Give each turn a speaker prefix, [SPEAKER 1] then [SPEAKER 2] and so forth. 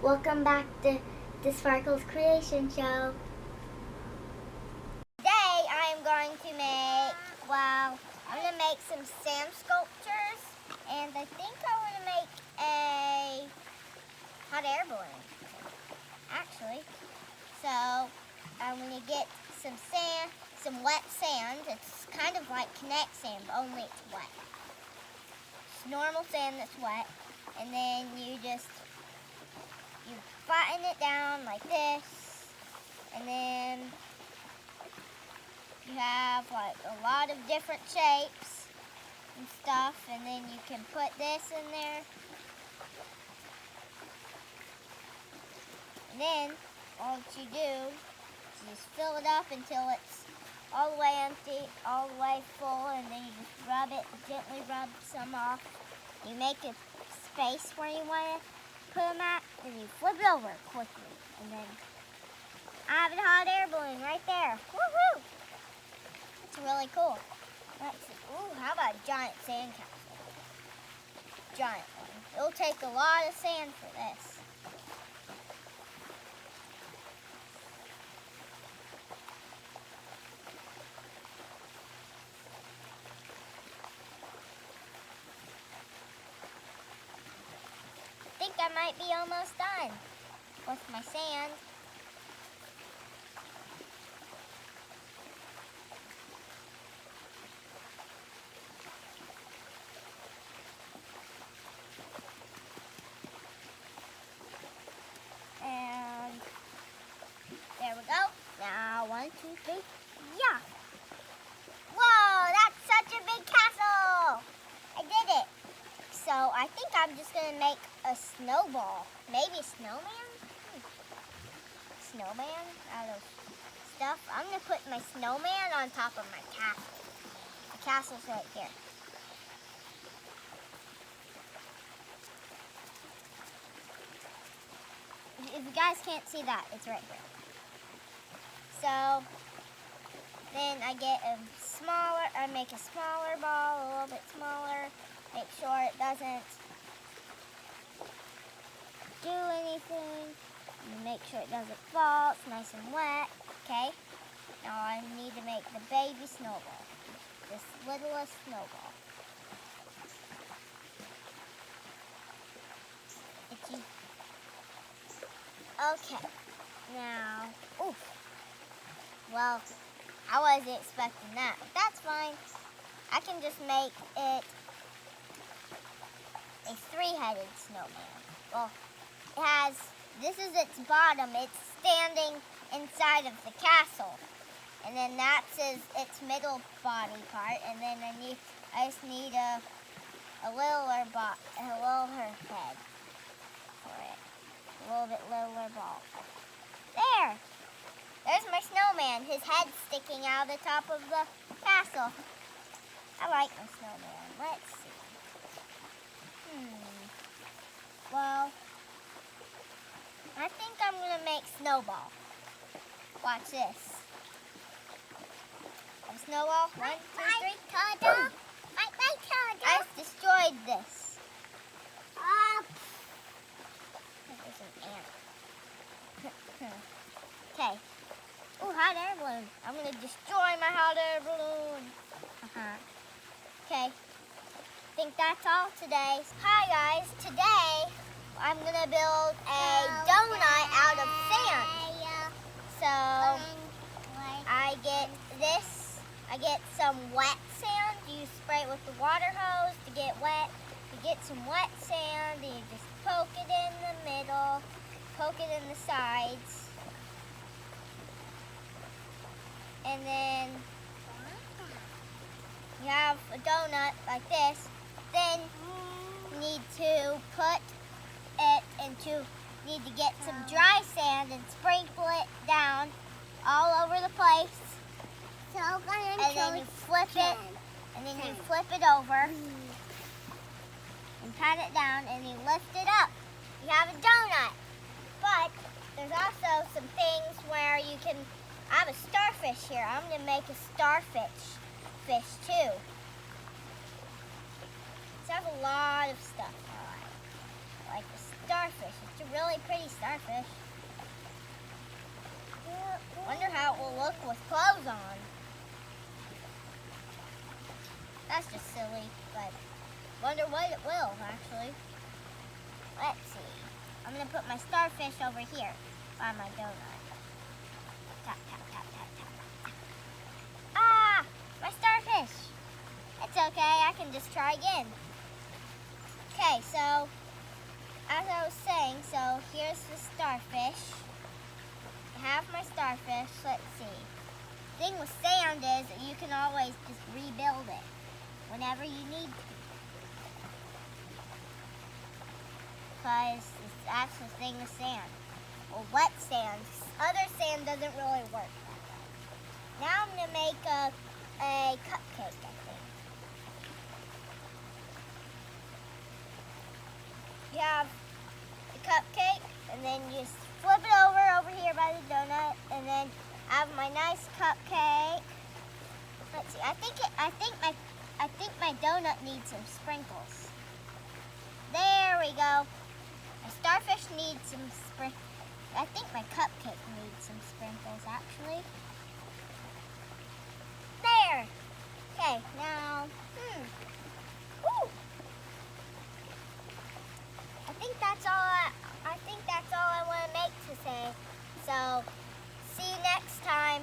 [SPEAKER 1] Welcome back to the Sparkles Creation Show. Today I am going to I'm going to make some sand sculptures, and I think I want to make a hot air balloon, actually. So I'm going to get some sand, some wet sand. It's kind of like Connect sand, but only it's wet. It's normal sand that's wet, and then you flatten it down like this, and then you have like a lot of different shapes and stuff, and then you can put this in there, and then all that you do is you just fill it up until it's all the way empty, all the way full, and then you just gently rub some off. You make a space where you want to put them at, and you flip it over quickly, and then I have a hot air balloon right there. Woohoo! It's really cool. Let's see. Ooh, how about a giant sand castle? Giant one. It'll take a lot of sand for this. I think I might be almost done with my sand. And there we go. Now 1, 2, 3, yeah. Whoa, that's such a big castle. I did it. So I think I'm just going to make a snowball. Maybe a snowman? Snowman out of stuff. I'm going to put my snowman on top of my castle. The castle's right here. If you guys can't see that, it's right here. So then I make a smaller ball, a little bit smaller. Make sure it doesn't do anything. Make sure it doesn't fall. It's nice and wet. Okay. Now I need to make the baby snowball. This littlest snowball. Itchy. Okay. Now, oof. Well, I wasn't expecting that, but that's fine. I can just make it a 3-headed snowman. Well, this is its bottom. It's standing inside of the castle. And then that's its middle body part. And then I just need a littler head for it. A little bit littler ball. There! There's my snowman. His head's sticking out of the top of the castle. I like my snowman. Let's see. Well, I think I'm going to make snowball. Watch this. A snowball. 1, 2, 3. Boom. I just destroyed this. There's an ant. Okay. Ooh, hot air balloon. I'm going to destroy my hot air balloon. Okay. I think that's all today. Hi guys, today I'm going to build a donut out of sand. So I get some wet sand. You spray it with the water hose to get wet. You get some wet sand and you just poke it in the middle, poke it in the sides. And then you have a donut like this. Then you need to need to get some dry sand and sprinkle it down all over the place. And then you flip it, and then you flip it over and pat it down, and you lift it up. You have a donut. But there's also some things where you can. I have a starfish here. I'm going to make a starfish too. So I have a lot of stuff. I like this. starfish. It's a really pretty starfish. Wonder how it will look with clothes on. That's just silly, but wonder what it will actually. Let's see. I'm gonna put my starfish over here by my donut. Tap, tap, tap, tap, tap, tap. Ah! My starfish! It's okay, I can just try again. Okay, so as I was saying, so here's the starfish. I have my starfish. Let's see. The thing with sand is that you can always just rebuild it whenever you need to. Because that's the thing with sand. Well, wet sand. Other sand doesn't really work that way. Now I'm going to make a cupcake, I think. You have the cupcake, and then you just flip it over here by the donut, and then I have my nice cupcake. Let's see. I think my donut needs some sprinkles. There we go. My starfish needs some sprinkles. I think my cupcake needs some sprinkles, actually. There. Okay, now, Ooh. I think that's all I want to make today. So, see you next time.